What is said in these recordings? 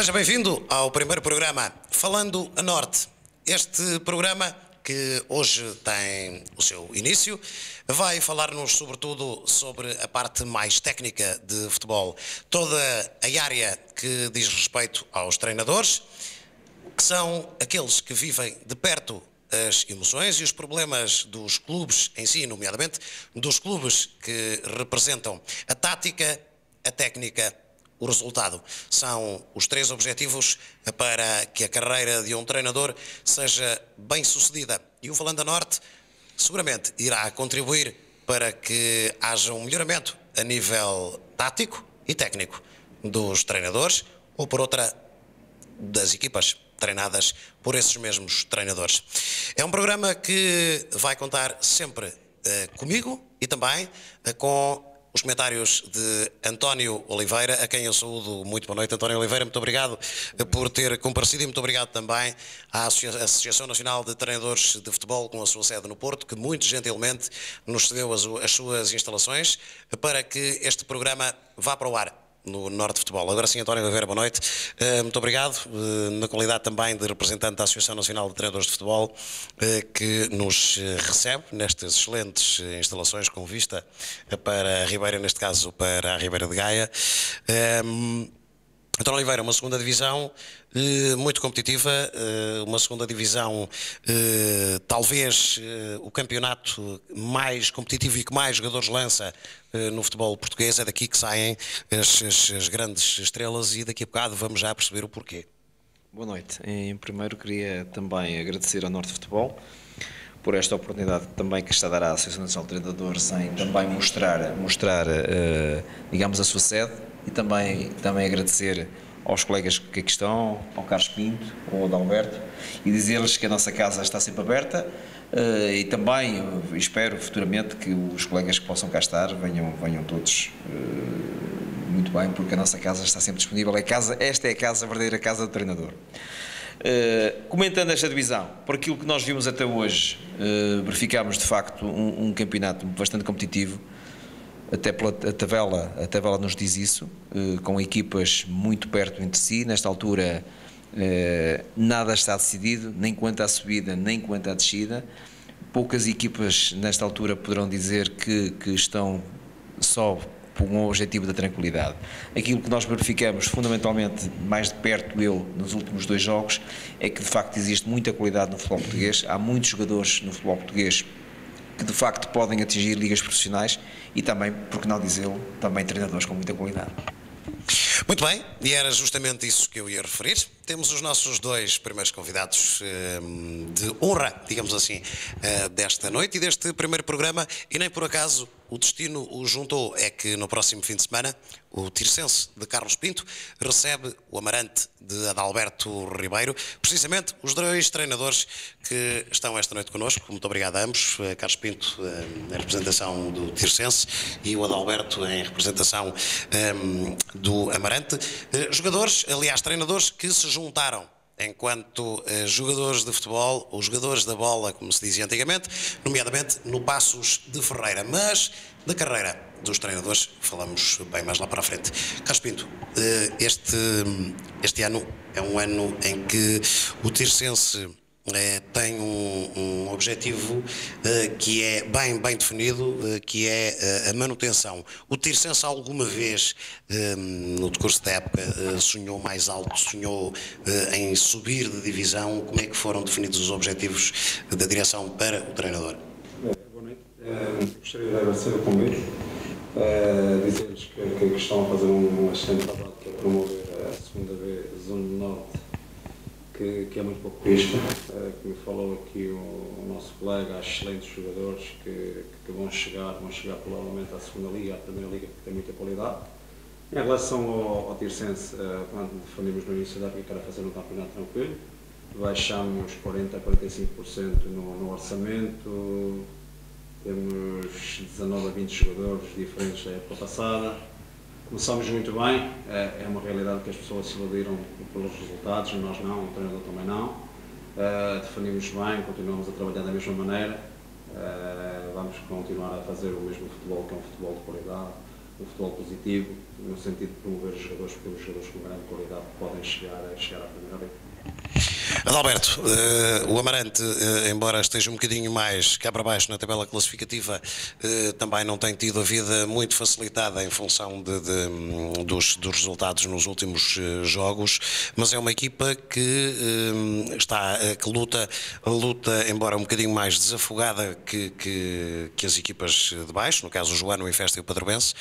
Seja bem-vindo ao primeiro programa Falando a Norte. Este programa, que hoje tem o seu início, vai falar-nos sobretudo sobre a parte mais técnica de futebol. Toda a área que diz respeito aos treinadores, que são aqueles que vivem de perto as emoções e os problemas dos clubes em si, nomeadamente dos clubes que representam a tática, a técnica, o resultado. São os três objetivos para que a carreira de um treinador seja bem sucedida. E o Falando a Norte seguramente irá contribuir para que haja um melhoramento a nível tático e técnico dos treinadores ou, por outra, das equipas treinadas por esses mesmos treinadores. É um programa que vai contar sempre comigo e também com os comentários de António Oliveira, a quem eu saúdo. Muito boa noite, António Oliveira. Muito obrigado por ter comparecido e muito obrigado também à Associação Nacional de Treinadores de Futebol, com a sua sede no Porto, que muito gentilmente nos cedeu as suas instalações para que este programa vá para o ar no Norte de Futebol. Agora sim, António Oliveira, boa noite. Muito obrigado, na qualidade também de representante da Associação Nacional de Treinadores de Futebol, que nos recebe nestas excelentes instalações com vista para a Ribeira, neste caso para a Ribeira de Gaia. António Oliveira, uma segunda divisão muito competitiva, uma segunda divisão talvez o campeonato mais competitivo e que mais jogadores lança no futebol português. É daqui que saem as grandes estrelas e daqui a bocado vamos já perceber o porquê. Boa noite. Em primeiro queria também agradecer ao Norte de Futebol por esta oportunidade também que está a dar à Associação Nacional de Treinadores em também mostrar digamos, a sua sede, e também agradecer aos colegas que aqui estão, ao Carlos Pinto, ao Adalberto, e dizer-lhes que a nossa casa está sempre aberta, e também espero futuramente que os colegas que possam cá estar venham todos muito bem, porque a nossa casa está sempre disponível. Esta é a verdadeira casa do treinador. Comentando esta divisão, por aquilo que nós vimos até hoje, verificámos de facto um campeonato bastante competitivo. Até a tabela nos diz isso, com equipas muito perto entre si. Nesta altura nada está decidido, nem quanto à subida, nem quanto à descida. Poucas equipas nesta altura poderão dizer que estão só por um objetivo da tranquilidade. Aquilo que nós verificamos fundamentalmente mais de perto nos últimos 2 jogos é que de facto existe muita qualidade no futebol português. Há muitos jogadores no futebol português que de facto podem atingir ligas profissionais e também, por que não dizê-lo, também treinadores com muita qualidade. Muito bem, e era justamente isso que eu ia referir. Temos os nossos 2 primeiros convidados de honra, digamos assim, desta noite e deste primeiro programa, e nem por acaso o destino o juntou. É que no próximo fim de semana o Tirsense de Carlos Pinto recebe o Amarante de Adalberto Ribeiro, precisamente os 2 treinadores que estão esta noite connosco. Muito obrigado a ambos, Carlos Pinto em representação do Tirsense e o Adalberto em representação do Amarante. Jogadores, aliás treinadores, que se juntaram enquanto jogadores de futebol, ou jogadores da bola, como se dizia antigamente, nomeadamente no Passos de Ferreira. Mas da carreira dos treinadores falamos bem mais lá para a frente. Carlos Pinto, este ano é um ano em que o Tirsense tem um objetivo que é bem definido, que é a manutenção. O Tirsense alguma vez, no decurso da época, sonhou mais alto, sonhou em subir de divisão? Como é que foram definidos os objetivos da direção para o treinador? Boa noite. Gostaria de agradecer o convite, dizer-lhes que estão a fazer um excelente trabalho, que é promover a segunda vez Zona Norte, que é muito pouco vista, que me falou aqui o nosso colega, há excelentes jogadores que vão chegar provavelmente à segunda liga, à primeira liga, que tem muita qualidade. Em relação ao Tirsense, quando definimos no início da época que era fazer um campeonato tranquilo, baixamos 40% a 45% no orçamento, temos 19 a 20 jogadores diferentes da época passada. Começamos muito bem, é uma realidade que as pessoas se iludiram pelos resultados, nós não, o treinador também não. Definimos bem, continuamos a trabalhar da mesma maneira, vamos continuar a fazer o mesmo futebol, que é um futebol de qualidade, um futebol positivo, no sentido de promover os jogadores, porque os jogadores com grande qualidade podem chegar à Primeira Liga. Adalberto, o Amarante, embora esteja um bocadinho mais cá para baixo na tabela classificativa, também não tem tido a vida muito facilitada em função dos resultados nos últimos jogos, mas é uma equipa que luta, embora um bocadinho mais desafogada que as equipas de baixo, no caso o Joano, o Infesta e o Padroense.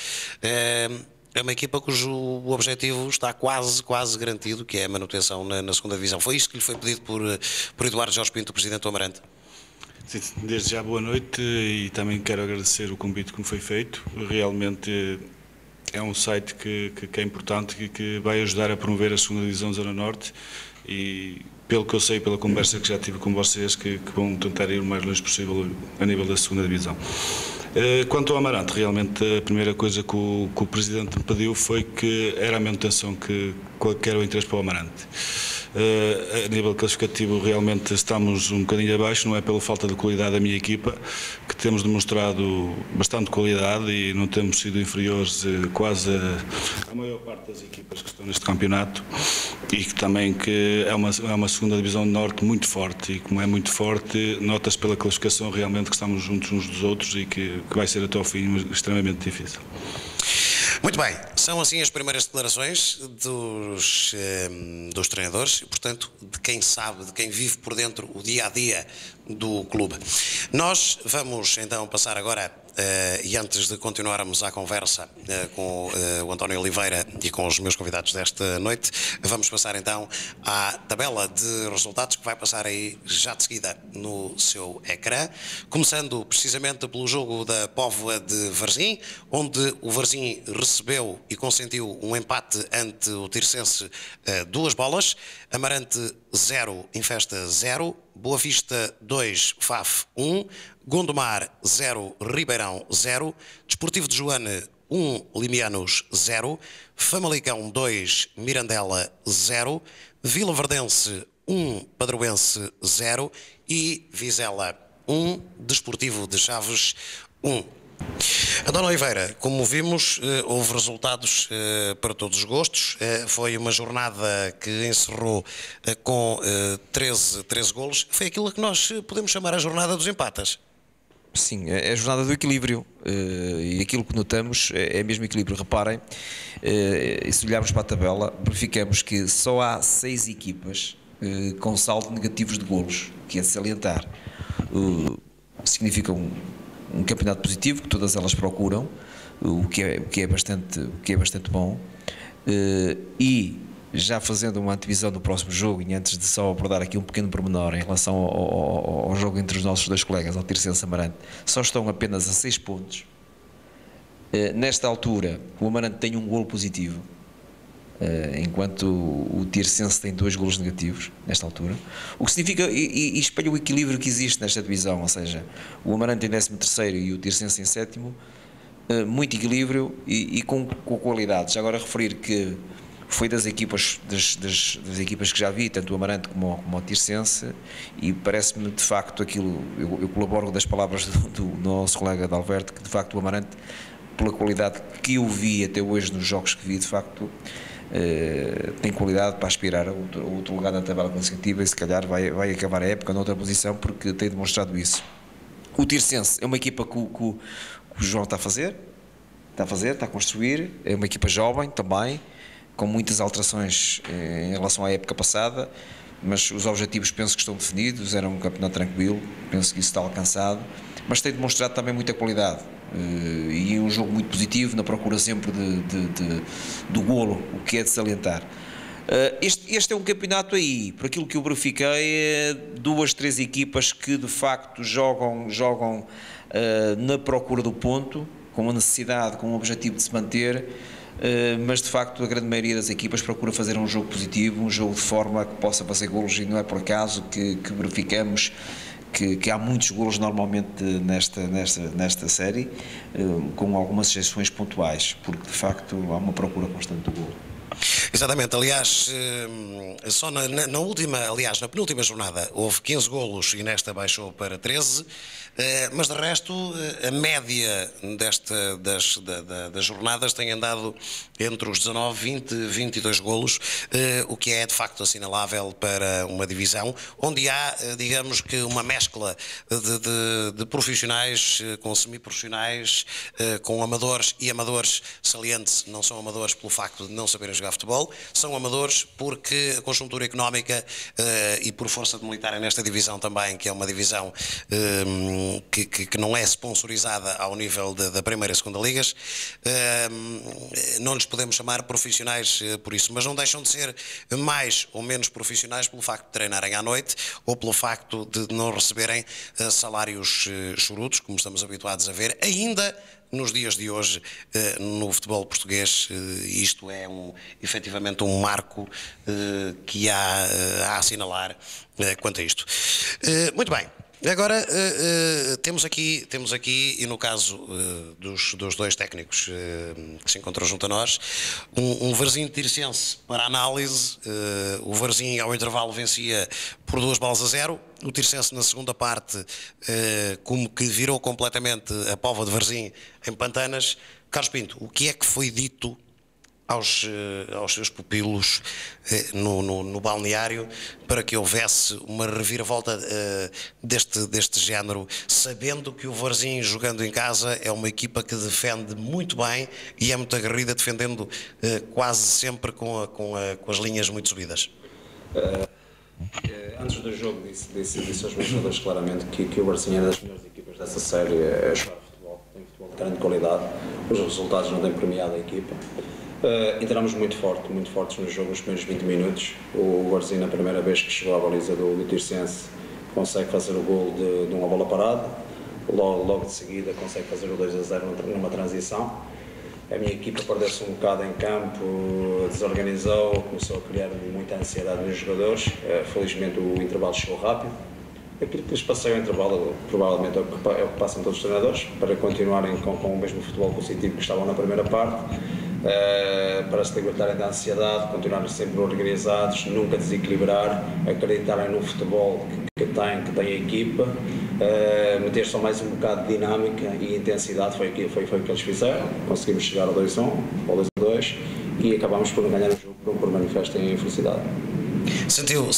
É uma equipa cujo objetivo está quase garantido, que é a manutenção na segunda divisão. Foi isto que lhe foi pedido por Eduardo Jorge Pinto, o presidente do Amarante? Sim, desde já boa noite e também quero agradecer o convite que me foi feito. Realmente é um site que é importante e que vai ajudar a promover a segunda divisão Zona Norte e, pelo que eu sei, pela conversa que já tive com vocês, que vão tentar ir o mais longe possível a nível da segunda divisão. Quanto ao Amarante, realmente a primeira coisa que o Presidente me pediu foi que era a manutenção que era o interesse para o Amarante. A nível classificativo realmente estamos um bocadinho abaixo, não é pela falta de qualidade da minha equipa, que temos demonstrado bastante qualidade e não temos sido inferiores quase à maior parte das equipas que estão neste campeonato, e que também é uma segunda divisão de norte muito forte, e como é muito forte, nota-se pela classificação realmente que estamos juntos uns dos outros e que vai ser até ao fim extremamente difícil. Muito bem, são assim as primeiras declarações dos treinadores e, portanto, de quem sabe, de quem vive por dentro o dia-a-dia do clube. Nós vamos então passar agora, e antes de continuarmos a conversa com o António Oliveira e com os meus convidados desta noite, vamos passar então à tabela de resultados que vai passar aí já de seguida no seu ecrã, começando precisamente pelo jogo da Póvoa de Varzim, onde o Varzim recebeu e consentiu um empate ante o Tirsense 2 bolas, Amarante 0, Infesta 0, Boa Vista 2, FAF 1, Gondomar 0, Ribeirão 0, Desportivo de Joane 1, Limianos 0, Famalicão 2, Mirandela 0, Vila Verdense 1, Padroense 0 e Vizela 1, Desportivo de Chaves 1. António Oliveira, como vimos, houve resultados para todos os gostos. Foi uma jornada que encerrou com 13 golos. Foi aquilo que nós podemos chamar a jornada dos empates. Sim, é a jornada do equilíbrio, e aquilo que notamos é mesmo equilíbrio. Reparem, se olharmos para a tabela, verificamos que só há 6 equipas com saldo negativos de golos, que é de salientar. Significa um campeonato positivo que todas elas procuram, o que é bastante bom, e já fazendo uma antevisão do próximo jogo, e antes de só abordar aqui um pequeno pormenor em relação ao jogo entre os nossos dois colegas, ao Tirsense Amarante, só estão apenas a 6 pontos. Nesta altura o Amarante tem um golo positivo, enquanto o Tirsense tem 2 golos negativos nesta altura, o que significa e espelha o equilíbrio que existe nesta divisão, ou seja, o Amarante em 13º e o Tirsense em 7º, muito equilíbrio e com qualidades. Já agora referir que foi das equipas que já vi, tanto o Amarante como o Tirsense, e parece-me de facto aquilo, eu colaboro das palavras do nosso colega Adalberto, que de facto o Amarante, pela qualidade que eu vi até hoje nos jogos que vi, de facto tem qualidade para aspirar a outro lugar na tabela classificativa, e se calhar vai acabar a época noutra posição, porque tem demonstrado isso. O Tirsense é uma equipa que o João está a construir, é uma equipa jovem também, com muitas alterações em relação à época passada, mas os objetivos penso que estão definidos, era um campeonato tranquilo, penso que isso está alcançado, mas tem demonstrado também muita qualidade, e um jogo muito positivo, na procura sempre do golo, o que é de salientar. Este é um campeonato aí, por aquilo que eu verifiquei, 2, 3 equipas que de facto jogam na procura do ponto, com a necessidade, com o objetivo de se manter, mas de facto a grande maioria das equipas procura fazer um jogo positivo, um jogo de forma que possa fazer golos, e não é por acaso que verificamos que há muitos golos normalmente nesta série, com algumas exceções pontuais, porque de facto há uma procura constante do golo. Exatamente, aliás, só na última, aliás, na penúltima jornada houve 15 golos e nesta baixou para 13, mas de resto a média das jornadas tem andado entre os 19, 20, 22 golos, o que é de facto assinalável para uma divisão onde há, digamos que, uma mescla de profissionais com semi-profissionais, com amadores e amadores salientes. Não são amadores pelo facto de não saberem jogar futebol, são amadores porque a conjuntura económica e por força de militarem nesta divisão também, que é uma divisão que não é sponsorizada ao nível da primeira e segunda ligas, não lhes podemos chamar profissionais por isso, mas não deixam de ser mais ou menos profissionais pelo facto de treinarem à noite ou pelo facto de não receberem salários chorudos, como estamos habituados a ver, ainda nos dias de hoje no futebol português. Isto é efetivamente um marco que há a assinalar quanto a isto. Muito bem. Agora temos aqui, e no caso dos dois técnicos que se encontram junto a nós, um Varzim tircense para análise. O Varzim ao intervalo vencia por 2-0. O Tircense na segunda parte como que virou completamente a Póvoa de Varzim em Pantanas. Carlos Pinto, o que é que foi dito aos seus pupilos no balneário para que houvesse uma reviravolta deste género, sabendo que o Varzim, jogando em casa, é uma equipa que defende muito bem e é muito aguerrida, defendendo quase sempre com as linhas muito subidas? Antes do jogo disse aos meus jogadores claramente que o Varzim era das melhores equipas dessa série a jogar futebol, tem futebol de grande qualidade, os resultados não têm premiado a equipa. Entramos muito fortes no jogo nos primeiros 20 minutos. O Varzim, na primeira vez que chegou à baliza do Tircense, consegue fazer o gol de uma bola parada, logo de seguida consegue fazer o 2-0 numa transição. A minha equipa perdeu-se um bocado em campo, desorganizou, começou a criar muita ansiedade nos jogadores. Felizmente o intervalo chegou rápido. Aquilo que lhes passei ao intervalo provavelmente é o que passam todos os treinadores, para continuarem com o mesmo futebol positivo que estavam na primeira parte, para se libertarem da ansiedade, continuarem sempre organizados, nunca desequilibrar, acreditarem no futebol que tem a equipa, meter só mais um bocado de dinâmica e intensidade. Foi o que eles fizeram. Conseguimos chegar ao 2-1, ao 2-2 e acabámos por ganhar o jogo por manifesto em felicidade. Sentiu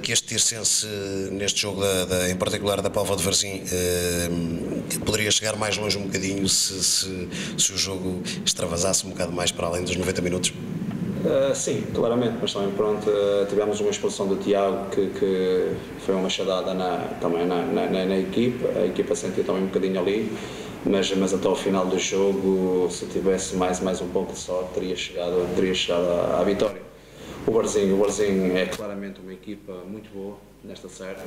que este Tircense, neste jogo em particular da Póvoa de Varzim, poderia chegar mais longe um bocadinho se o jogo extravasasse um bocado mais para além dos 90 minutos? Sim, claramente, mas também pronto, tivemos uma expulsão do Tiago que foi uma machadada também na equipa. A equipa sentiu também um bocadinho ali, mas até ao final do jogo, se tivesse mais um pouco de sorte, teria chegado à vitória. O Varzim é claramente uma equipa muito boa nesta série.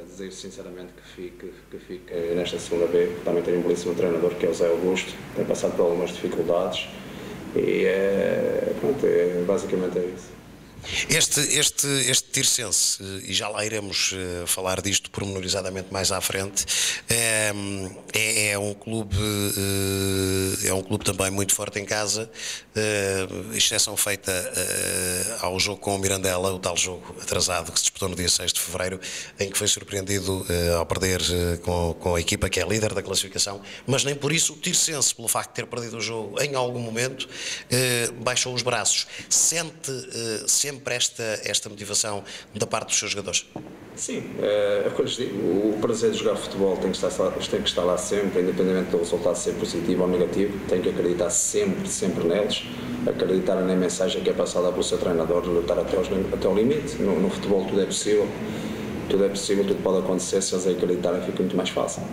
Desejo sinceramente que fique nesta segunda B. Também tem um belíssimo treinador, que é o Zé Augusto, tem passado por algumas dificuldades e basicamente é isso. Este Tircense, e já lá iremos falar disto pormenorizadamente mais à frente, é um clube também muito forte em casa, exceção feita ao jogo com o Mirandela, o tal jogo atrasado que se disputou no dia 6 de fevereiro, em que foi surpreendido ao perder com a equipa que é líder da classificação, mas nem por isso o Tircense, pelo facto de ter perdido o jogo em algum momento, baixou os braços. Sente sempre esta motivação da parte dos seus jogadores? Sim, é o que eu lhes digo, o prazer de jogar futebol tem que estar lá sempre, independentemente do resultado ser positivo ou negativo. Tem que acreditar sempre neles, acreditar na mensagem que é passada pelo seu treinador, lutar até ao limite. No futebol tudo é possível, tudo pode acontecer. Se eles acreditarem, fica muito mais fácil.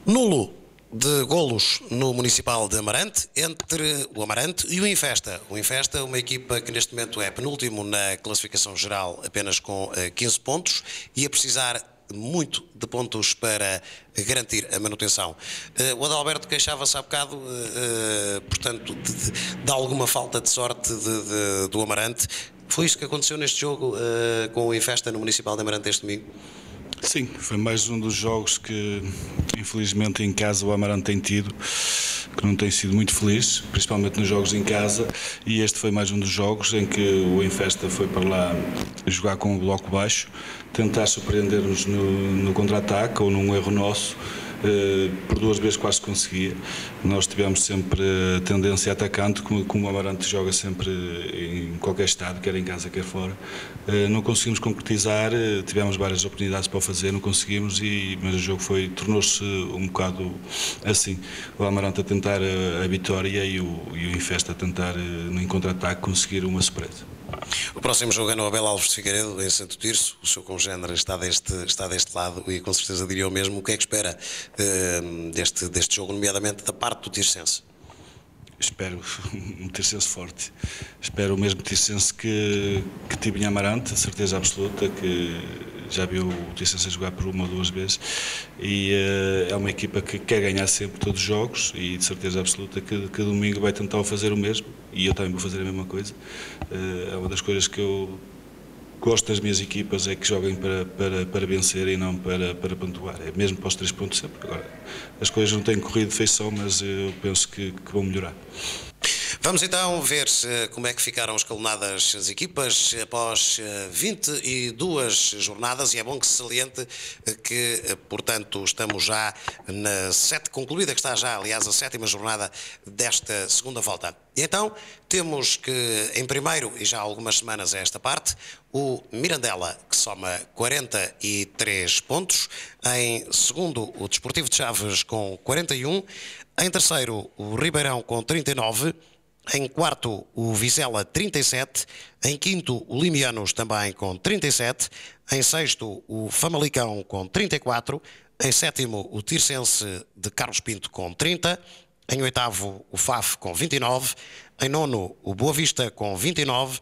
Nulo de golos no Municipal de Amarante, entre o Amarante e o Infesta. O Infesta, uma equipa que neste momento é penúltimo na classificação geral, apenas com 15 pontos, e a precisar muito de pontos para garantir a manutenção. O Adalberto queixava-se há bocado, portanto, de alguma falta de sorte do Amarante. Foi isso que aconteceu neste jogo com o Infesta no Municipal de Amarante este domingo? Sim, foi mais um dos jogos que, infelizmente, em casa o Amarante tem tido, que não tem sido muito feliz, principalmente nos jogos em casa, e este foi mais um dos jogos em que o Infesta foi para lá jogar com o bloco baixo, tentar surpreender-nos no contra-ataque ou num erro nosso. Por 2 vezes quase conseguia. Nós tivemos sempre a tendência atacante, como o Amarante joga sempre em qualquer estado, quer em casa, quer fora. Não conseguimos concretizar, tivemos várias oportunidades para o fazer, não conseguimos, mas o jogo tornou-se um bocado assim. O Amarante a tentar a vitória e o Infesta a tentar, no contra-ataque, conseguir uma surpresa. O próximo jogo é no Abel Alves de Figueiredo, em Santo Tirso. O seu congénere está deste lado e com certeza diria o mesmo. O que é que espera deste jogo, nomeadamente da parte do tirsense? Espero um Tirsense forte. Espero o mesmo Tirsense que tive em Amarante, a certeza absoluta, que já viu o Tirsense jogar por 1 ou 2 vezes, e é uma equipa que quer ganhar sempre todos os jogos, e de certeza absoluta que domingo vai tentar fazer o mesmo, e eu também vou fazer a mesma coisa. É uma das coisas que eu gosto das minhas equipas, é que joguem para vencer e não para pontuar. É mesmo para os 3 pontos sempre. Agora, as coisas não têm corrido de feição, mas eu penso que vão melhorar. Vamos então ver como é que ficaram escalonadas as equipas após 22 jornadas, e é bom que se saliente que, portanto, estamos já na concluída, que está já, aliás, a 7ª jornada desta segunda volta. E então temos que, em primeiro, e já há algumas semanas a esta parte, o Mirandela, que soma 43 pontos, em segundo o Desportivo de Chaves com 41, em terceiro o Ribeirão com 39, em quarto o Vizela 37, em quinto o Limianos também com 37, em sexto o Famalicão com 34, em sétimo o Tirsense de Carlos Pinto com 30, em oitavo o FAF com 29, em nono o Boa Vista com 29,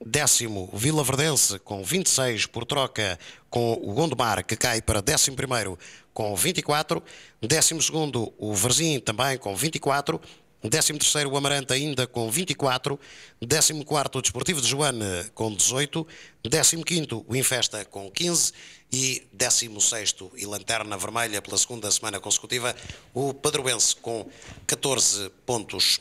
décimo o Vila Verdense com 26 por troca com o Gondomar, que cai para 11º com 24, 12º o Varzim também com 24, 13º o Amarante ainda com 24, 14º o Desportivo de Joane com 18, 15º o Infesta com 15 e 16º e Lanterna Vermelha pela segunda semana consecutiva o Padroense com 14 pontos.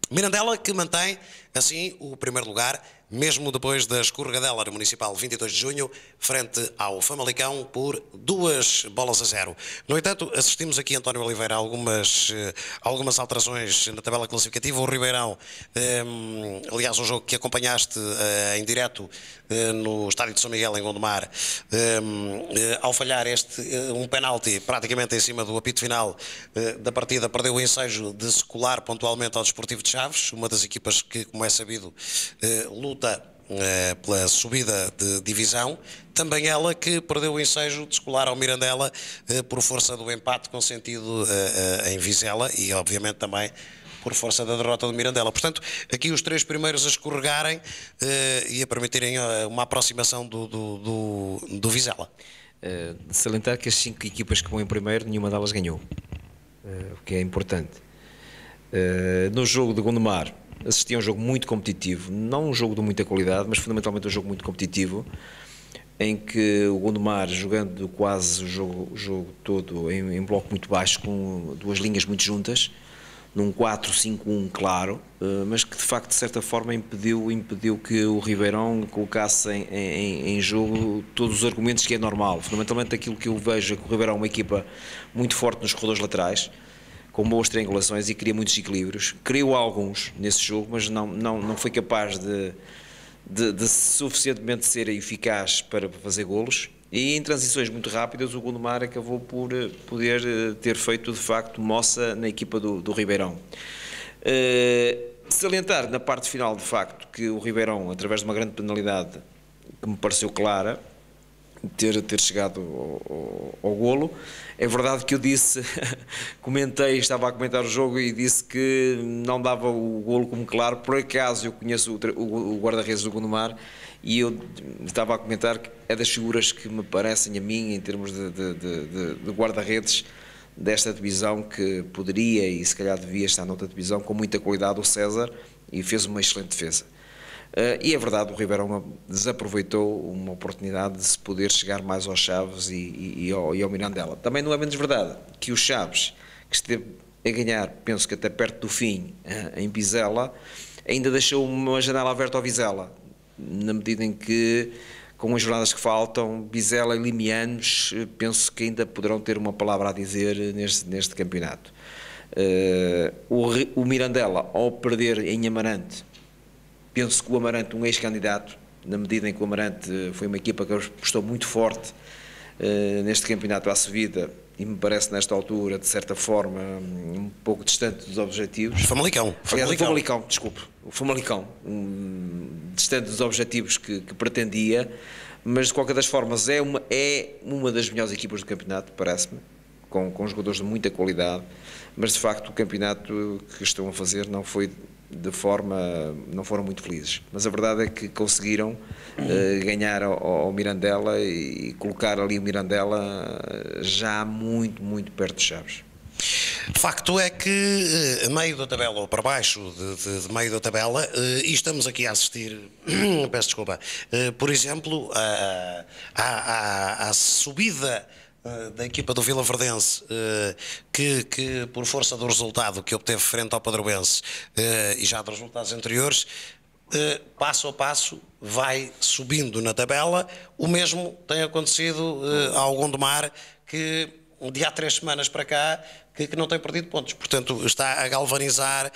Mirandela que mantém assim o primeiro lugar, mesmo depois da escorregadela no Municipal 22 de junho, frente ao Famalicão por 2-0. No entanto, assistimos aqui, António Oliveira, a algumas alterações na tabela classificativa. O Ribeirão, aliás, um jogo que acompanhaste em direto no Estádio de São Miguel, em Gondomar, ao falhar um penalti praticamente em cima do apito final da partida, perdeu o ensejo de se colar pontualmente ao Desportivo de Chaves, uma das equipas que, como é sabido, luta pela subida de divisão, também ela que perdeu o ensejo de se colar ao Mirandela por força do empate consentido em Vizela e obviamente também por força da derrota do Mirandela. Portanto, aqui os 3 primeiros a escorregarem e a permitirem uma aproximação do Vizela. De salientar que as 5 equipas que vão em primeiro, nenhuma delas ganhou, o que é importante. No jogo de Gondomar assisti a um jogo muito competitivo, não um jogo de muita qualidade, mas fundamentalmente um jogo muito competitivo, em que o Gondomar, jogando quase o jogo todo em bloco muito baixo, com 2 linhas muito juntas, num 4-5-1 claro, mas que de facto de certa forma impediu que o Ribeirão colocasse em jogo todos os argumentos que é normal. Fundamentalmente aquilo que eu vejo é que o Ribeirão é uma equipa muito forte nos corredores laterais, com boas triangulações e cria muitos equilíbrios. Criou alguns nesse jogo, mas não foi capaz de suficientemente ser eficaz para fazer golos. E em transições muito rápidas o Gondomar acabou por poder ter feito de facto moça na equipa do Ribeirão. Salientar na parte final de facto que o Ribeirão, através de uma grande penalidade que me pareceu clara, ter chegado ao golo. É verdade que eu disse, estava a comentar o jogo e disse que não dava o golo como claro. Por acaso eu conheço o guarda-redes do Gondomar e eu estava a comentar que é das figuras que me parecem a mim, em termos de guarda-redes desta divisão, que poderia e se calhar devia estar noutra divisão com muita qualidade, o César, e fez uma excelente defesa. E é verdade, o Ribeirão desaproveitou uma oportunidade de se poder chegar mais aos Chaves e ao Mirandela. Também não é menos verdade que o Chaves, que esteve a ganhar, penso que até perto do fim, em Vizela, ainda deixou uma janela aberta ao Vizela, na medida em que, com as jornadas que faltam, Vizela e Limianos, penso que ainda poderão ter uma palavra a dizer neste campeonato. O Mirandela, ao perder em Amarante, penso que o Amarante, um ex-candidato, na medida em que o Amarante foi uma equipa que apostou muito forte neste campeonato à subida, e me parece nesta altura, de certa forma, um pouco distante dos objetivos. Famalicão. Aliás, o Famalicão, desculpe, o Famalicão, distante dos objetivos que pretendia, mas de qualquer das formas é uma das melhores equipas do campeonato, parece-me, com jogadores de muita qualidade, mas de facto o campeonato que estão a fazer não foram muito felizes, mas a verdade é que conseguiram ganhar ao Mirandela e colocar ali o Mirandela já muito, muito perto de Chaves. Facto é que a meio da tabela, ou para baixo de meio da tabela, e estamos aqui a assistir, peço desculpa, por exemplo, à subida da equipa do Vilaverdense, que por força do resultado que obteve frente ao Padroense e já dos resultados anteriores, passo a passo vai subindo na tabela. O mesmo tem acontecido ao Gondomar, que de há 3 semanas para cá que não tem perdido pontos, portanto está a galvanizar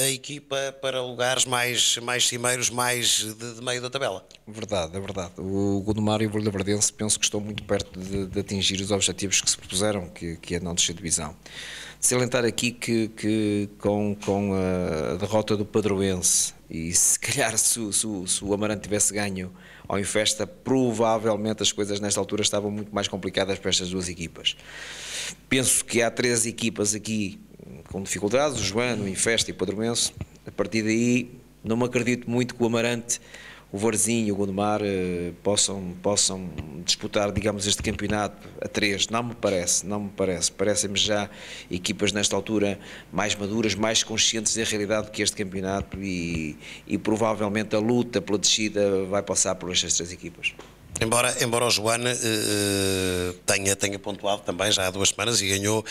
a equipa para lugares mais cimeiros, mais de meio da tabela. Verdade, é verdade. O Gondomar e o Vilaverdense penso que estão muito perto de atingir os objetivos que se propuseram, que é não descer de divisão. Salientar aqui que com a derrota do Padroense, e se calhar se o Amarante tivesse ganho ao Infesta, provavelmente as coisas nesta altura estavam muito mais complicadas para estas duas equipas. Penso que há 3 equipas aqui com dificuldades, o Joano, o Infesta e o Padroense. A partir daí não me acredito muito que o Amarante, o Varzim e o Gondomar possam disputar, digamos, este campeonato a 3. Não me parece. Parecem-me já equipas nesta altura mais maduras, mais conscientes da realidade que este campeonato, e provavelmente a luta pela descida vai passar por estas 3 equipas. Embora o Joana tenha pontuado também já há 2 semanas e ganhou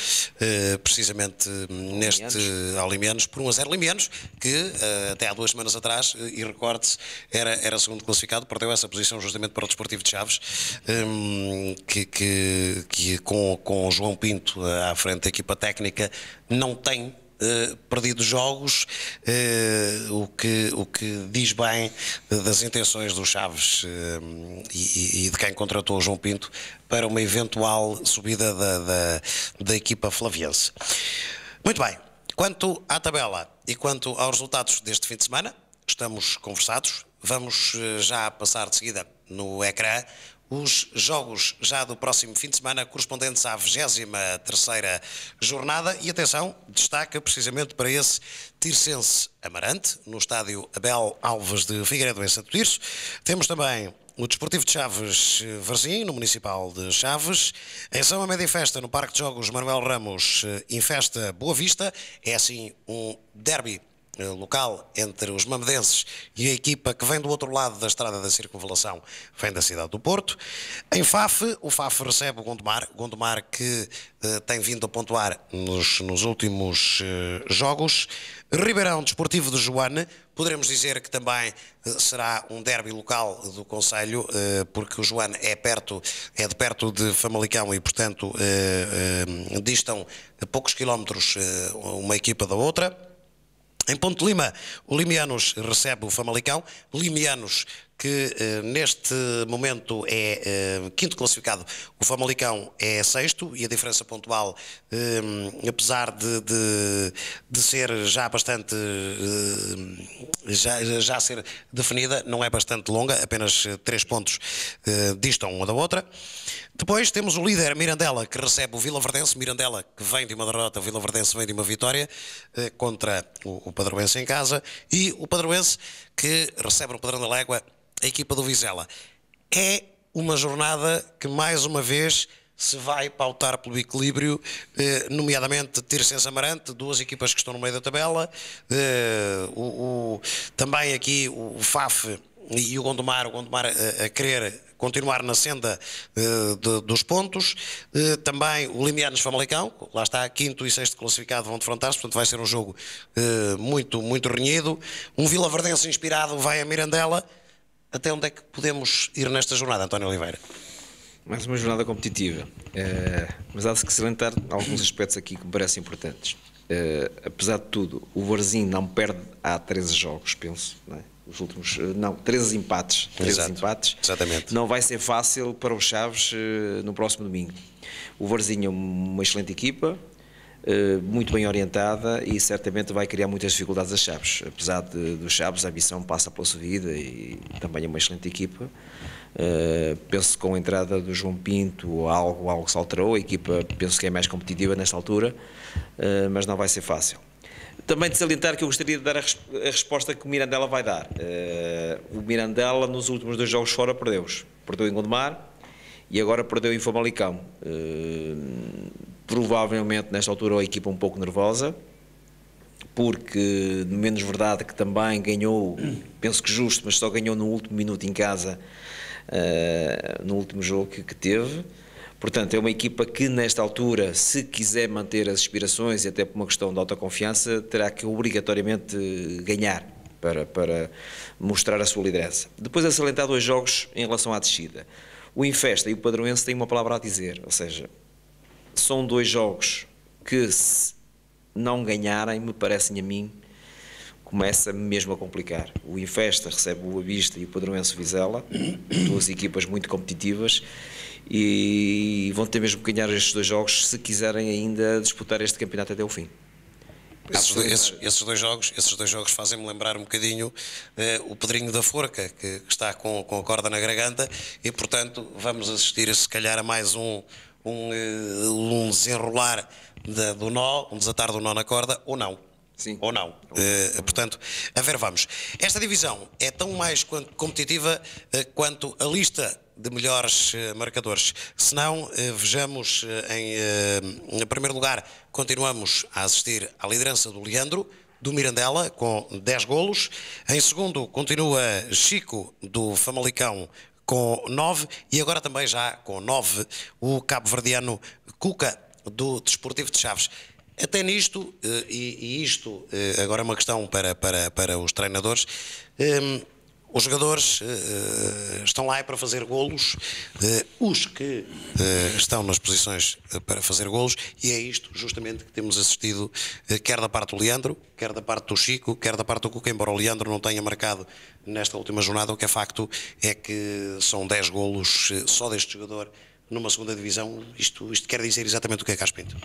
precisamente neste ao Limianos por 1-0. Limianos, que até há 2 semanas atrás, e recorde-se, era segundo classificado, perdeu essa posição justamente para o Desportivo de Chaves, que com o João Pinto à frente da equipa técnica não tem perdido jogos, o que diz bem das intenções do Chaves e de quem contratou o João Pinto para uma eventual subida da equipa flaviense. Muito bem, quanto à tabela e quanto aos resultados deste fim de semana, estamos conversados. Vamos já passar de seguida no ecrã os jogos já do próximo fim de semana, correspondentes à 23ª jornada. E atenção, destaca precisamente para esse Tirsense Amarante, no estádio Abel Alves de Figueiredo, em Santo Tirso. Temos também o Desportivo de Chaves Varzim, no Municipal de Chaves. Em São Amédio e Festa, no Parque de Jogos Manuel Ramos, Infesta Boa Vista. É assim um derby local entre os mamedenses e a equipa que vem do outro lado da estrada da circunvalação, vem da cidade do Porto. Em Faf, o Faf recebe o Gondomar que tem vindo a pontuar nos últimos jogos. Ribeirão, Desportivo de Joane, poderemos dizer que também será um derby local do concelho, porque o Joane é de perto de Famalicão e, portanto, distam a poucos quilómetros uma equipa da outra. Em Ponte de Lima, o Limianos recebe o Famalicão. Limianos que neste momento é 5º classificado, o Famalicão é 6º, e a diferença pontual, apesar de ser já bastante já ser definida, não é bastante longa, apenas 3 pontos distam uma da outra. Depois temos o líder Mirandela, que recebe o Vilaverdense. Mirandela, que vem de uma derrota, o Vilaverdense vem de uma vitória contra o Padroense em casa, e o Padroense que recebe no Padrão da Légua a equipa do Vizela. É uma jornada que mais uma vez se vai pautar pelo equilíbrio, nomeadamente Tirsense Amarante, duas equipas que estão no meio da tabela, também aqui o FAF e o Gondomar a querer continuar na senda dos pontos, também o Limianos Famalicão, lá está, quinto e sexto classificado vão defrontar-se, portanto vai ser um jogo muito, muito renhido. Um Vila Verdense inspirado vai a Mirandela. Até onde é que podemos ir nesta jornada, António Oliveira? Mais uma jornada competitiva, mas há de se salientar alguns aspectos aqui que me parecem importantes. Apesar de tudo, o Varzim não perde há 13 jogos, penso, não é? Os últimos, não, 13 empates. 13 empates. Exatamente. Não vai ser fácil para os Chaves no próximo domingo. O Varzim é uma excelente equipa, muito bem orientada e certamente vai criar muitas dificuldades às Chaves. Apesar dos Chaves, a ambição passa pela subida e também é uma excelente equipa. Penso que com a entrada do João Pinto algo se alterou, a equipa penso que é mais competitiva nesta altura, mas não vai ser fácil. Também de salientar que eu gostaria de dar a resposta que o Mirandela vai dar. O Mirandela nos últimos 2 jogos fora perdeu em Gondomar e agora perdeu em Famalicão. Provavelmente nesta altura a equipa um pouco nervosa, porque menos verdade que também ganhou, penso que justo, mas só ganhou no último minuto em casa, no último jogo que teve. Portanto, é uma equipa que nesta altura, se quiser manter as aspirações e até por uma questão de autoconfiança, terá que obrigatoriamente ganhar para mostrar a sua liderança. Depois a salientar 2 jogos em relação à descida. O Infesta e o Padroense têm uma palavra a dizer, ou seja, são 2 jogos que se não ganharem, me parecem a mim, começa mesmo a complicar. O Infesta recebe o Boa Vista e o Padroense Vizela, 2 equipas muito competitivas, e vão ter mesmo que ganhar estes 2 jogos se quiserem ainda disputar este campeonato até o fim. Esses dois jogos fazem-me lembrar um bocadinho o Pedrinho da Forca, que está com a corda na garganta, e portanto vamos assistir se calhar a mais um desenrolar do nó, um desatar do nó na corda, ou não. Sim. Ou não. Portanto, a ver, vamos. Esta divisão é tão mais competitiva quanto a lista de melhores marcadores. Se não, vejamos em primeiro lugar, continuamos a assistir à liderança do Leandro, do Mirandela, com 10 golos. Em segundo, continua Chico, do Famalicão, com 9. E agora também já com 9, o cabo-verdiano Cuca, do Desportivo de Chaves. Até nisto, e isto agora é uma questão para os treinadores, os jogadores estão lá para fazer golos, os que estão nas posições para fazer golos, e é isto justamente que temos assistido, quer da parte do Leandro, quer da parte do Chico, quer da parte do Cuca, embora o Leandro não tenha marcado nesta última jornada. O que é facto é que são 10 golos só deste jogador numa segunda divisão. Isto quer dizer exatamente o que é Carlos Pinto.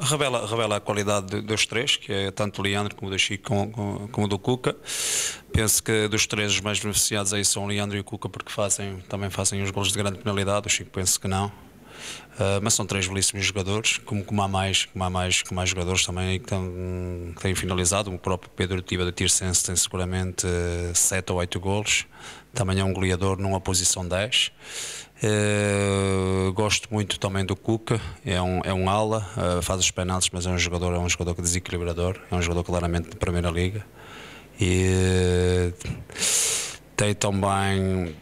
Revela a qualidade dos 3, que é tanto o Leandro como o do Chico como o do Cuca. Penso que dos 3 os mais beneficiados aí são o Leandro e o Cuca, porque também fazem os golos de grande penalidade. O Chico penso que não. Mas são 3 belíssimos jogadores, como há mais jogadores também que têm finalizado. O próprio Pedro Tiva do Tirsense tem seguramente 7 ou 8 golos, também é um goleador numa posição 10. Gosto muito também do Cuca, é um ala, faz os penaltis, mas é um jogador desequilibrador, é um jogador claramente de Primeira Liga. E tem também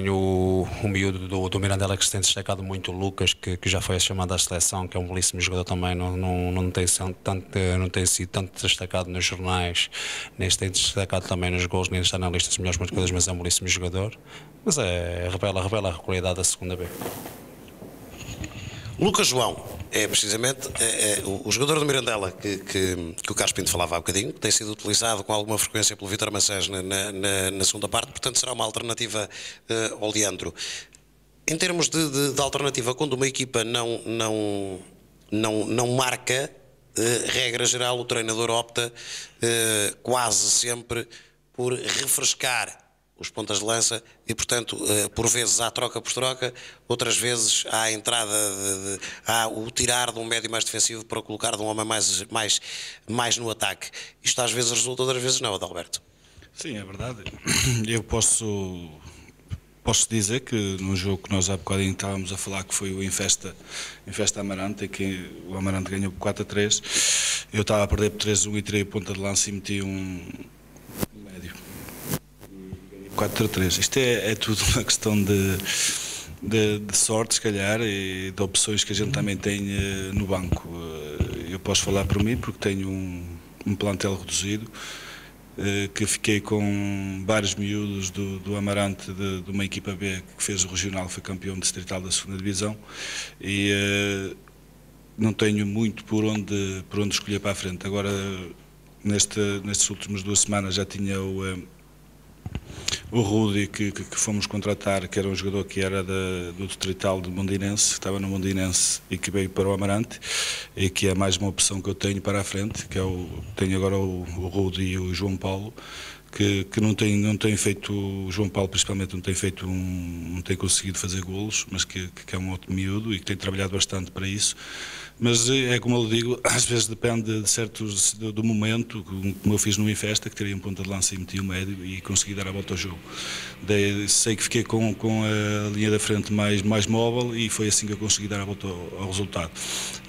o miúdo do Mirandela, que se tem destacado muito, o Lucas, que já foi chamado à seleção, que é um belíssimo jogador também. Não tem sido tanto destacado nos jornais, nem se tem destacado também nos gols, nem está na lista dos melhores marcadores, mas é um belíssimo jogador. Mas revela a qualidade da segunda B. Lucas João é precisamente o jogador do Mirandela que o Carlos Pinto falava há bocadinho, que tem sido utilizado com alguma frequência pelo Vítor Mancés na segunda parte, portanto será uma alternativa ao Leandro. Em termos de alternativa, quando uma equipa não marca, regra geral, o treinador opta quase sempre por refrescar os pontas de lança e, portanto, por vezes há troca por troca, outras vezes há a entrada, há o tirar de um médio mais defensivo para colocar de um homem mais no ataque. Isto às vezes resulta, outras vezes não, Adalberto. Sim, é verdade. Eu posso Posso dizer que num jogo que nós há bocadinho estávamos a falar, que foi o Infesta Amarante, em que o Amarante ganhou por 4-3, eu estava a perder por 3-1 e tirei a ponta de lança e meti um médio. 4-3. Isto é tudo uma questão de sorte, se calhar, e de opções que a gente também tem no banco. Eu posso falar por mim, porque tenho um plantel reduzido, que fiquei com vários miúdos do Amarante, de uma equipa B que fez o regional, foi campeão distrital da 2ª Divisão, e não tenho muito por onde escolher para a frente. Agora, nestas últimas 2 semanas, já tinha o Rudi, que fomos contratar, que era um jogador que era do distrital de Mondinense, que estava no Mondinense e que veio para o Amarante, e que é mais uma opção que eu tenho para a frente, que tenho agora o Rudi e o João Paulo, que não tem feito, o João Paulo principalmente não tem conseguido fazer golos, mas que é um outro miúdo e que tem trabalhado bastante para isso. Mas é como eu digo, às vezes depende do momento, como eu fiz no Infesta, que tirei um ponta de lança e meti o médio e consegui dar a volta ao jogo. Sei que fiquei com a linha da frente mais móvel e foi assim que eu consegui dar a volta ao resultado.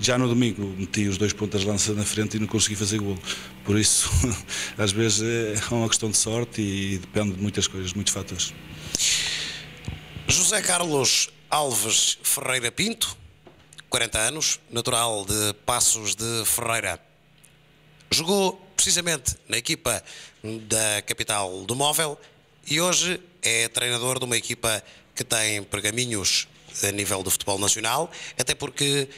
Já no domingo meti os 2 pontas de lança na frente e não consegui fazer golo. Por isso, às vezes é uma questão de sorte e depende de muitas coisas, muitos fatores. José Carlos Alves Ferreira Pinto, 40 anos, natural de Passos de Ferreira. Jogou precisamente na equipa da capital do Móvel e hoje é treinador de uma equipa que tem pergaminhos a nível do futebol nacional, até porque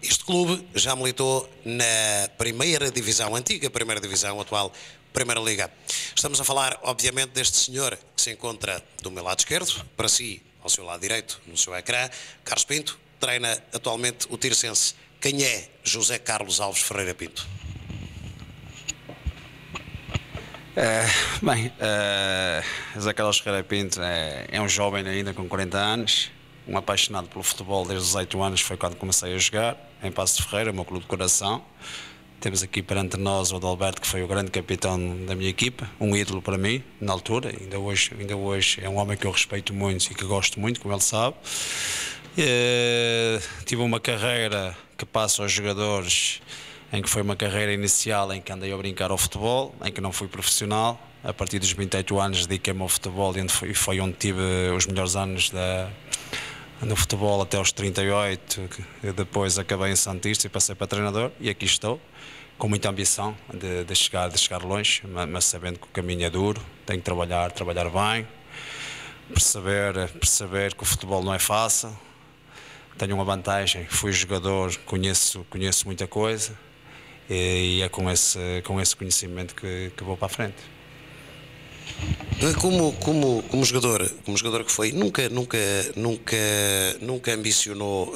este clube já militou na primeira divisão, antiga primeira divisão, atual Primeira Liga. Estamos a falar, obviamente, deste senhor que se encontra do meu lado esquerdo, para si, ao seu lado direito, no seu ecrã, Carlos Pinto. Treina atualmente o Tirsense. Quem é José Carlos Alves Ferreira Pinto? José Carlos Ferreira Pinto é um jovem ainda com 40 anos, um apaixonado pelo futebol desde os 8 anos, foi quando comecei a jogar, em Passos de Ferreira, o meu clube de coração. Temos aqui perante nós o Adalberto, que foi o grande capitão da minha equipa, um ídolo para mim, na altura, ainda hoje é um homem que eu respeito muito e que gosto muito, como ele sabe. Tive uma carreira que passa aos jogadores, em que foi uma carreira inicial em que andei a brincar ao futebol, em que não fui profissional. A partir dos 28 anos dediquei-me ao futebol e foi onde tive os melhores anos no futebol até aos 38. Depois acabei em Santista e passei para treinador e aqui estou, com muita ambição de chegar longe, mas sabendo que o caminho é duro, tenho que trabalhar bem, perceber que o futebol não é fácil. Tenho uma vantagem, fui jogador, conheço muita coisa e é com esse conhecimento que vou para a frente. Como jogador que foi, nunca ambicionou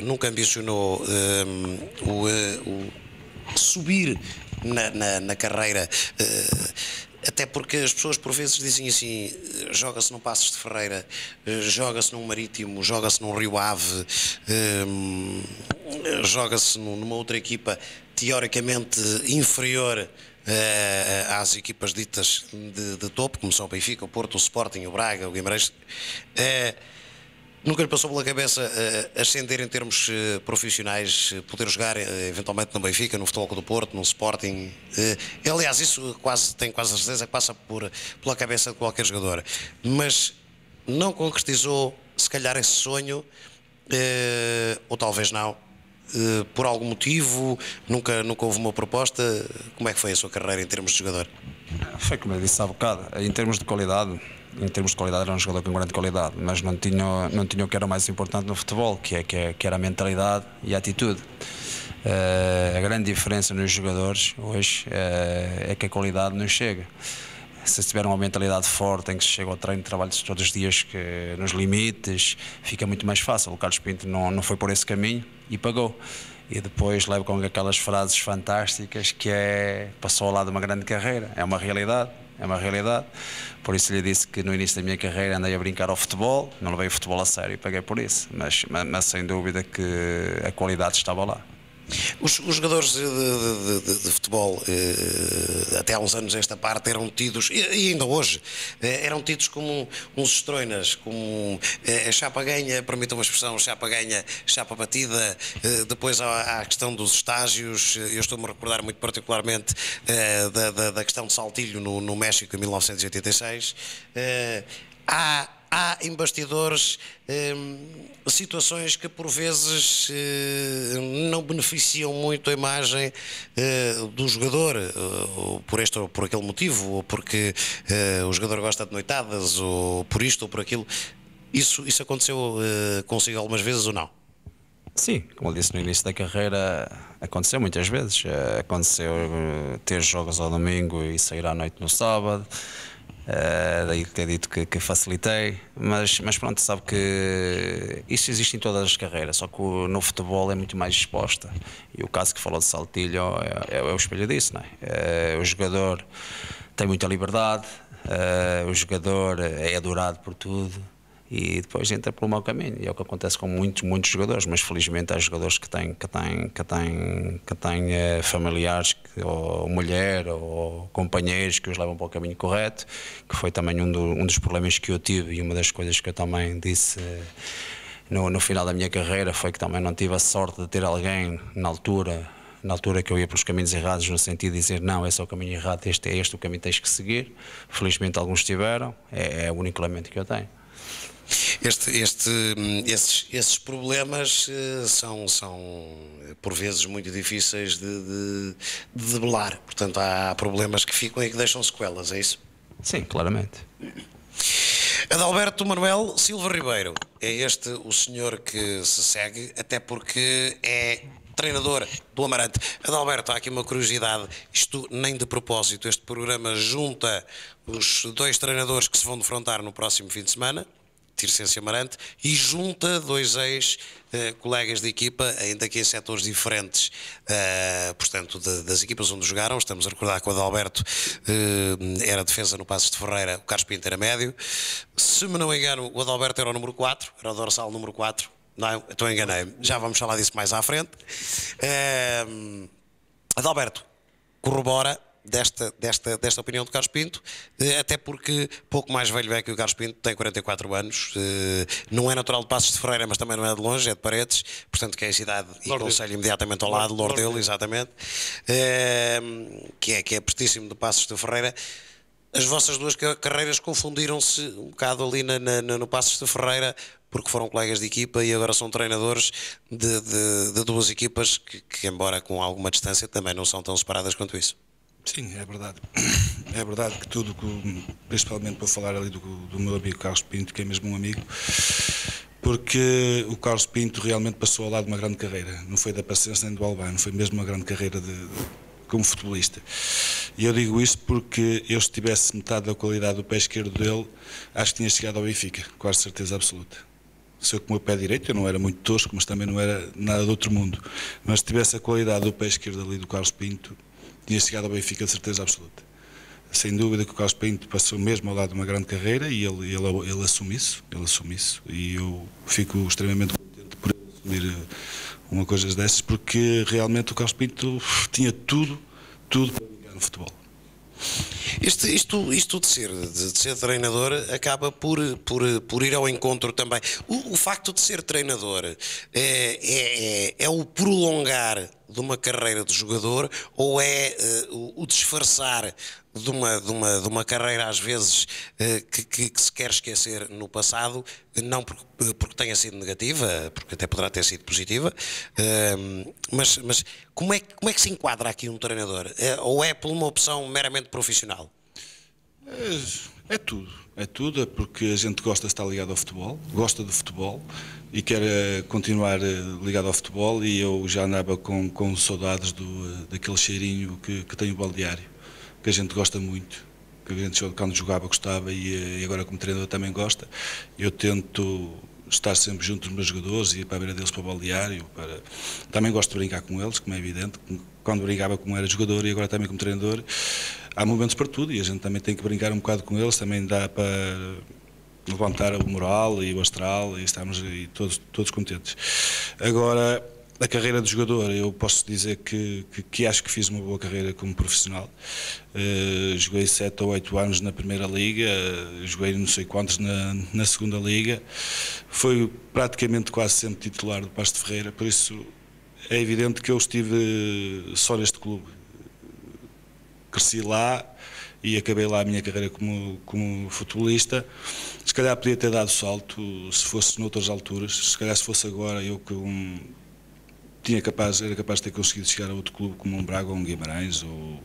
subir na carreira, até porque as pessoas por vezes dizem assim: joga-se num Passos de Ferreira, joga-se num Marítimo, joga-se num Rio Ave, joga-se numa outra equipa teoricamente inferior às equipas ditas de topo, como são o Benfica, o Porto, o Sporting, o Braga, o Guimarães. Nunca lhe passou pela cabeça ascender em termos profissionais, poder jogar eventualmente no Benfica, no Futebol Clube do Porto, no Sporting? Aliás, isso tenho quase a certeza que passa pela cabeça de qualquer jogador. Mas não concretizou, se calhar, esse sonho, ou talvez não, por algum motivo, nunca houve uma proposta. Como é que foi a sua carreira em termos de jogador? Foi como eu disse há bocado, em termos de qualidade era um jogador com grande qualidade, mas não tinha o que era mais importante no futebol, que era a mentalidade e a atitude. A grande diferença nos jogadores hoje é que a qualidade não chega. Se tiver uma mentalidade forte em que se chega ao treino, trabalha-se todos os dias nos limites, fica muito mais fácil. O Carlos Pinto não foi por esse caminho e pagou. E depois leva com aquelas frases fantásticas que passou ao lado de uma grande carreira. É uma realidade. Por isso lhe disse que no início da minha carreira andei a brincar ao futebol, não levei o futebol a sério e paguei por isso. Mas sem dúvida que a qualidade estava lá. Os jogadores de futebol, até há uns anos esta parte, eram tidos, e ainda hoje, eram tidos como uns estroinas, como a chapa ganha, permitam uma expressão, chapa ganha, chapa batida. Depois há a questão dos estágios. Eu estou-me a recordar muito particularmente da questão de Saltilho no México em 1986. Há em bastidores situações que por vezes não beneficiam muito a imagem do jogador, por este ou por aquele motivo, ou porque o jogador gosta de noitadas, ou por isto ou por aquilo. Isso aconteceu consigo algumas vezes ou não? Sim, como eu disse no início da carreira, aconteceu muitas vezes. Aconteceu ter jogos ao domingo e sair à noite no sábado. Daí ter dito que facilitei, mas pronto, sabe que isso existe em todas as carreiras, só que no futebol é muito mais exposta, e o caso que falou de Saltilho é o espelho disso, não é? O jogador tem muita liberdade, o jogador é adorado por tudo e depois entra pelo mau caminho, e é o que acontece com muitos jogadores, mas felizmente há jogadores que têm familiares ou mulher ou companheiros que os levam para o caminho correto, que foi também um dos problemas que eu tive, e uma das coisas que eu também disse no final da minha carreira foi que também não tive a sorte de ter alguém na altura que eu ia pelos caminhos errados, no sentido de dizer não, esse é o caminho errado, este é o caminho que tens que seguir. Felizmente alguns tiveram, é o único lamento que eu tenho. Esses problemas são por vezes muito difíceis de debelar. Portanto, há problemas que ficam e que deixam sequelas, é isso? Sim, claramente. Adalberto Manuel Silva Ribeiro, é este o senhor que se segue, até porque é treinador do Amarante. Adalberto, há aqui uma curiosidade, isto nem de propósito, este programa junta os dois treinadores que se vão defrontar no próximo fim de semana, Tirsense e Amarante, e junta dois ex-colegas de equipa, ainda que em setores diferentes, portanto, das equipas onde jogaram. Estamos a recordar que o Adalberto era defesa no Passos de Ferreira, o Carlos Pinto era médio. Se me não engano, o Adalberto era o número 4, era o dorsal número 4. Não, então enganei-me. Já vamos falar disso mais à frente. Adalberto, corrobora desta opinião de Carlos Pinto, até porque pouco mais velho é que o Carlos Pinto, tem 44 anos, não é natural de Passos de Ferreira, mas também não é de longe, é de Paredes, portanto que é a cidade e concelho imediatamente ao lado, Lordelo, exatamente, que é prestíssimo de Passos de Ferreira. As vossas duas carreiras confundiram-se um bocado ali no Passos de Ferreira, porque foram colegas de equipa e agora são treinadores de duas equipas que, embora com alguma distância, também não são tão separadas quanto isso. Sim, é verdade. É verdade que tudo, principalmente para falar ali do meu amigo Carlos Pinto, que é mesmo um amigo, porque o Carlos Pinto realmente passou ao lado de uma grande carreira. Não foi da Paciência nem do Albano, foi mesmo uma grande carreira como futebolista. E eu digo isso porque eu, se tivesse metade da qualidade do pé esquerdo dele, acho que tinha chegado ao Benfica, quase certeza absoluta. Se eu com o meu pé direito, eu não era muito tosco, mas também não era nada do outro mundo. Mas se tivesse a qualidade do pé esquerdo ali do Carlos Pinto, tinha chegado ao Benfica de certeza absoluta. Sem dúvida que o Carlos Pinto passou mesmo ao lado de uma grande carreira e ele assume isso, e eu fico extremamente contente por ele assumir uma coisa dessas, porque realmente o Carlos Pinto tinha tudo para ligar no futebol. Isto de ser treinador acaba por ir ao encontro também. O facto de ser treinador é o prolongar de uma carreira de jogador, ou é o disfarçar de uma carreira às vezes que se quer esquecer no passado, não porque tenha sido negativa, porque até poderá ter sido positiva, mas como é que se enquadra aqui um treinador? Ou é por uma opção meramente profissional? É tudo, é porque a gente gosta de estar ligado ao futebol, gosta do futebol e quer continuar ligado ao futebol, e eu já andava com saudades daquele cheirinho que tem o balneário, que a gente gosta muito, que a gente quando jogava gostava e agora como treinador também gosta. Eu tento estar sempre junto dos meus jogadores e ir para a beira deles para o balneário. Também gosto de brincar com eles, como é evidente, quando brincava como era jogador e agora também como treinador. Há momentos para tudo e a gente também tem que brincar um bocado com eles, também dá para levantar o moral e o astral e estamos todos contentes. Agora, A carreira de jogador, eu posso dizer que acho que fiz uma boa carreira como profissional. Joguei 7 ou 8 anos na Primeira Liga, joguei não sei quantos na Segunda Liga. Foi praticamente quase sempre titular do Paços de Ferreira, por isso é evidente que eu estive só neste clube. Cresci lá e acabei lá a minha carreira como futebolista. Se calhar podia ter dado salto se fosse noutras alturas, se calhar se fosse agora eu que era capaz de ter conseguido chegar a outro clube como um Braga ou um Guimarães ou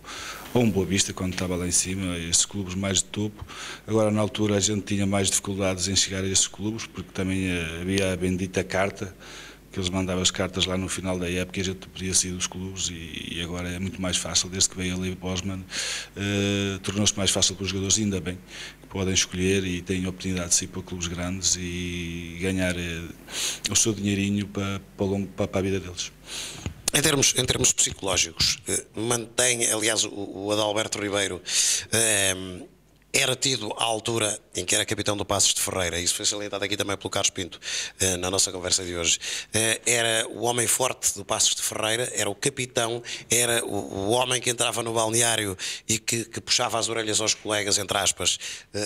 um Boa Vista quando estava lá em cima, esses clubes mais de topo. Agora na altura a gente tinha mais dificuldades em chegar a esses clubes porque também havia a bendita carta, que eles mandavam as cartas lá no final da época e a gente podia sair dos clubes e agora é muito mais fácil, desde que veio a Lei Bosman, tornou-se mais fácil para os jogadores, ainda bem, que podem escolher e têm a oportunidade de sair para clubes grandes e ganhar o seu dinheirinho para a vida deles. Em termos psicológicos, mantém, aliás, o Adalberto Ribeiro era tido à altura em que era capitão do Paços de Ferreira, isso foi salientado aqui também pelo Carlos Pinto na nossa conversa de hoje, era o homem forte do Paços de Ferreira, era o capitão, era o homem que entrava no balneário e que puxava as orelhas aos colegas, entre aspas,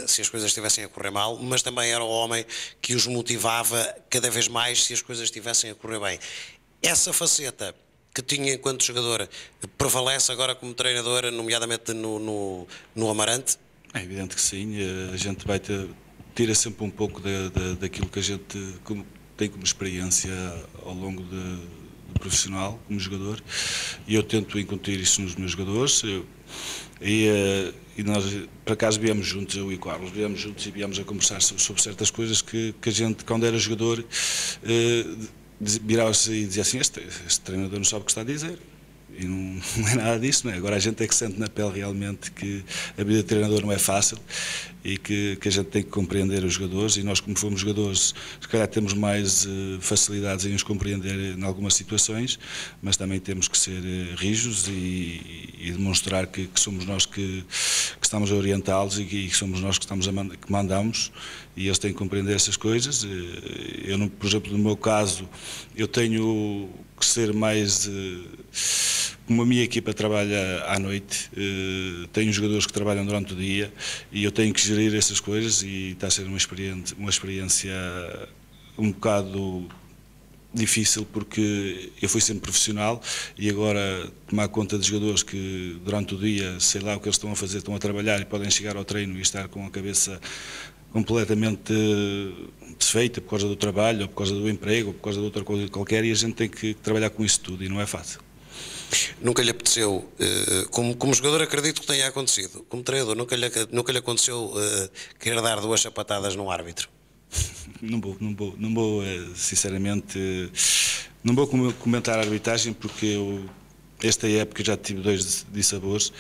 se as coisas estivessem a correr mal, mas também era o homem que os motivava cada vez mais se as coisas estivessem a correr bem. Essa faceta que tinha enquanto jogador prevalece agora como treinador, nomeadamente no Amarante? É evidente que sim, a gente vai tira sempre um pouco daquilo que a gente tem como experiência ao longo do profissional, como jogador, e eu tento incutir isso nos meus jogadores, e nós, por acaso, viemos juntos, eu e o Carlos, viemos juntos e viemos a conversar sobre certas coisas que a gente, quando era jogador, virava-se e dizia assim, este treinador não sabe o que está a dizer. E não é nada disso, não é? Agora a gente é que sente na pele realmente que a vida de treinador não é fácil e que a gente tem que compreender os jogadores, e nós, como fomos jogadores, se calhar temos mais facilidades em os compreender em algumas situações, mas também temos que ser rijos e demonstrar que somos nós que estamos a orientá-los e que somos nós que mandamos, e eles têm que compreender essas coisas. Eu, por exemplo, no meu caso, eu tenho que ser mais... Como a minha equipa trabalha à noite, tenho jogadores que trabalham durante o dia e eu tenho que gerir essas coisas, e está a ser uma experiência um bocado difícil, porque eu fui sempre profissional e agora tomar conta de jogadores que durante o dia, sei lá o que eles estão a fazer, estão a trabalhar e podem chegar ao treino e estar com a cabeça completamente desfeita por causa do trabalho, ou por causa do emprego, ou por causa de outra coisa qualquer, e a gente tem que trabalhar com isso tudo e não é fácil. Nunca lhe apeteceu, como jogador acredito que tenha acontecido, como treinador nunca lhe aconteceu querer dar 2 sapatadas num árbitro? Não vou, sinceramente, não vou comentar a arbitragem, porque esta época já tive 2 dissabores,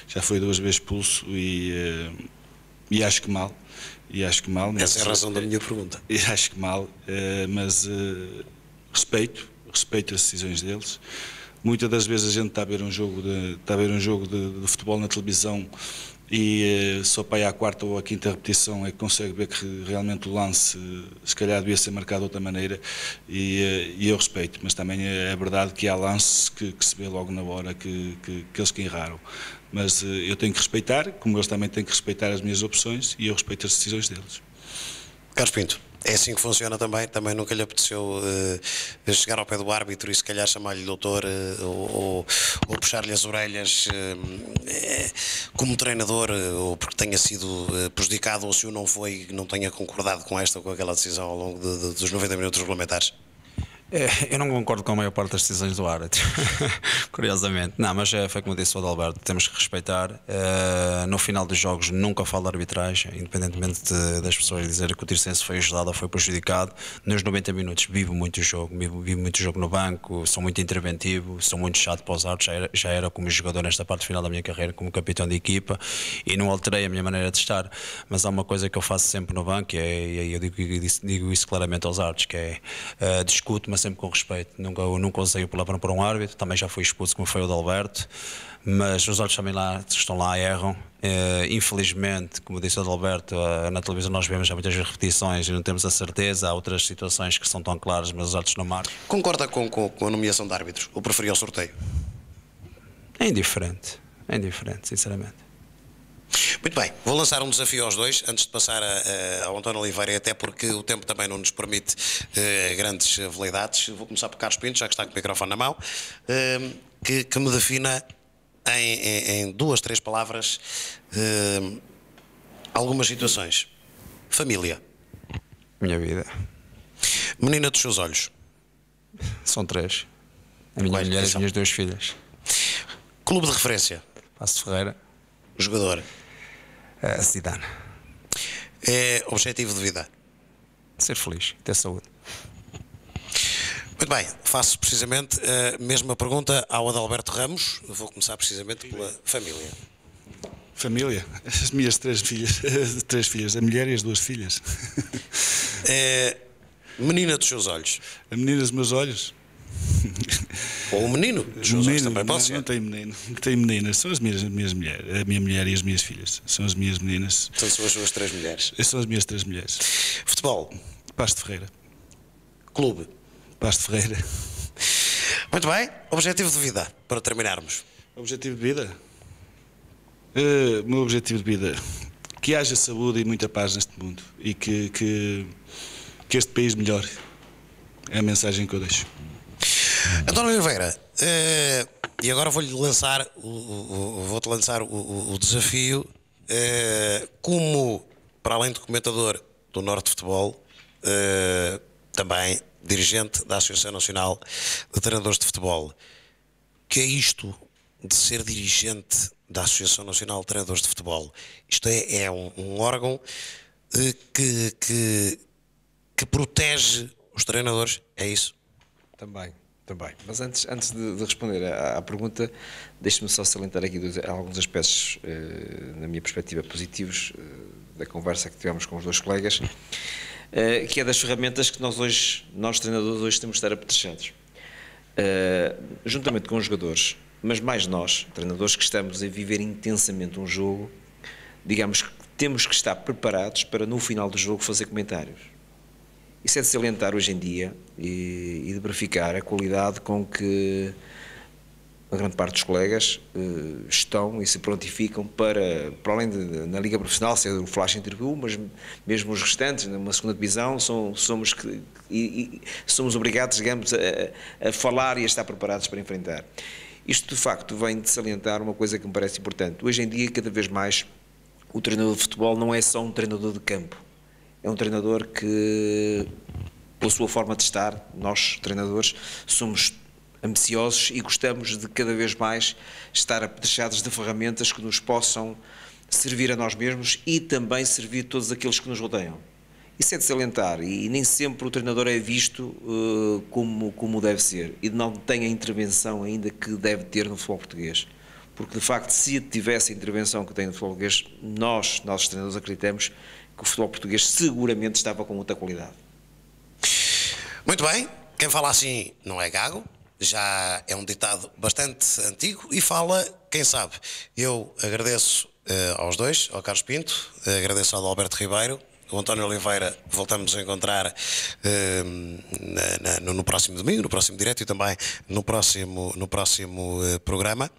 já foi 2 vezes expulso e acho que mal. Essa é a razão da minha pergunta. E acho que mal, mas respeito as decisões deles. Muitas das vezes a gente está a ver um jogo de futebol na televisão e só para ir à 4ª ou à 5ª repetição é que consegue ver que realmente o lance se calhar devia ser marcado de outra maneira, e eu respeito, mas também é verdade que há lances que se vê logo na hora que eles que erraram. Mas eu tenho que respeitar, como eles também têm que respeitar as minhas opções, e eu respeito as decisões deles. Carlos Pinto, é assim que funciona também? Também nunca lhe apeteceu chegar ao pé do árbitro e se calhar chamar-lhe doutor ou puxar-lhe as orelhas como treinador, ou porque tenha sido prejudicado, ou se o não foi, não tenha concordado com esta ou com aquela decisão ao longo dos 90 minutos regulamentares? Eu não concordo com a maior parte das decisões do árbitro, curiosamente. Não, mas foi como disse o Adalberto, temos que respeitar. No final dos jogos nunca falo de arbitragem, independentemente das pessoas dizerem que o Tirsense foi ajudado ou foi prejudicado. Nos 90 minutos vivo muito jogo no banco, sou muito interventivo, sou muito chato para os árbitros, já era como jogador nesta parte final da minha carreira, como capitão de equipa, e não alterei a minha maneira de estar. Mas há uma coisa que eu faço sempre no banco, e eu digo isso claramente aos árbitros, que é discuto-me sempre com respeito. Nunca usei o palavrão para um árbitro, também já fui expulso como foi o de Alberto, mas os olhos também estão lá, erram. Infelizmente, como disse o de Alberto, na televisão nós vemos já muitas repetições e não temos a certeza. Há outras situações que são tão claras, mas os olhos não marcam. Concorda com a nomeação de árbitros? Ou preferia o sorteio? É indiferente, sinceramente. Muito bem, vou lançar um desafio aos dois antes de passar ao António Oliveira, até porque o tempo também não nos permite grandes veleidades. Vou começar por Carlos Pinto, já que está com o microfone na mão, que me defina em 2, 3 palavras algumas situações. Família. Minha vida. Menina dos seus olhos. São 3. A minha mulher e as minhas 2 filhas. Clube de referência. Paços de Ferreira. Jogador. Zidane. Objetivo de vida. Ser feliz e ter saúde. Muito bem, faço precisamente a mesma pergunta ao Adalberto Ramos. Vou começar precisamente pela família. Família? As minhas 3 filhas. 3 filhas, a mulher e as 2 filhas. Menina dos seus olhos. A menina dos meus olhos. Ou o menino dos seus olhos também pode ser. Não tenho menino, tenho meninas. São as minhas mulheres, a minha mulher e as minhas filhas. São as minhas meninas. Então são as suas 3 mulheres. São as minhas 3 mulheres. Futebol. Paços de Ferreira. Clube. Paços de Ferreira. Muito bem, objetivo de vida, para terminarmos. Objetivo de vida? O meu objetivo de vida, que haja saúde e muita paz neste mundo e que este país melhore. É a mensagem que eu deixo. António Oliveira, e agora vou-te lançar o desafio, como, para além de comentador do Norte de Futebol, também dirigente da Associação Nacional de Treinadores de Futebol. Que é isto de ser dirigente da Associação Nacional de Treinadores de Futebol? Isto é um órgão que protege os treinadores, é isso? Também. Mas antes de responder à pergunta, deixe-me só salientar aqui alguns aspectos, na minha perspectiva, positivos da conversa que tivemos com os 2 colegas, que é das ferramentas que nós treinadores, hoje temos de estar apetrechados. Juntamente com os jogadores, mas mais nós, treinadores que estamos a viver intensamente um jogo, digamos que temos que estar preparados para, no final do jogo, fazer comentários. Isso é de salientar hoje em dia e de verificar a qualidade com que a grande parte dos colegas estão e se prontificam para além na Liga Profissional, ser o flash interview, mas mesmo os restantes, numa segunda divisão, somos obrigados, digamos, a falar e a estar preparados para enfrentar. Isto, de facto, vem de salientar uma coisa que me parece importante. Hoje em dia, cada vez mais, o treinador de futebol não é só um treinador de campo. É um treinador que, pela sua forma de estar, nós, treinadores, somos ambiciosos e gostamos de cada vez mais estar apetrechados de ferramentas que nos possam servir a nós mesmos e também servir a todos aqueles que nos rodeiam. Isso é de salientar e nem sempre o treinador é visto como deve ser e não tem a intervenção ainda que deve ter no futebol português. Porque, de facto, se tivesse a intervenção que tem no futebol português, nós treinadores, acreditamos que o futebol português seguramente estava com muita qualidade. Muito bem, quem fala assim não é gago, já é um ditado bastante antigo e fala quem sabe. Eu agradeço aos 2, ao Carlos Pinto, agradeço ao Alberto Ribeiro, o António Oliveira, voltamos a encontrar no próximo domingo, no próximo direto e também no próximo programa.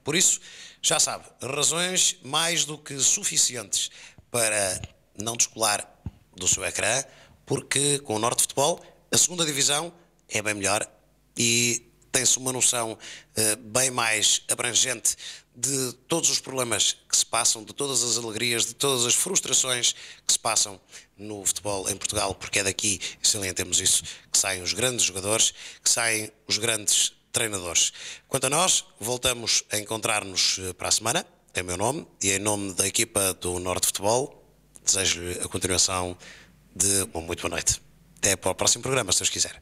Por isso, já sabe, razões mais do que suficientes para não descolar do seu ecrã, porque com o Norte de Futebol a segunda divisão é bem melhor e tem-se uma noção bem mais abrangente de todos os problemas que se passam, de todas as alegrias, de todas as frustrações que se passam no futebol em Portugal, porque é daqui, e salientemos isso, que saem os grandes jogadores, que saem os grandes treinadores. Quanto a nós, voltamos a encontrar-nos para a semana, em meu nome e em nome da equipa do Norte de Futebol, desejo-lhe a continuação de uma muito boa noite. Até para o próximo programa, se Deus quiser.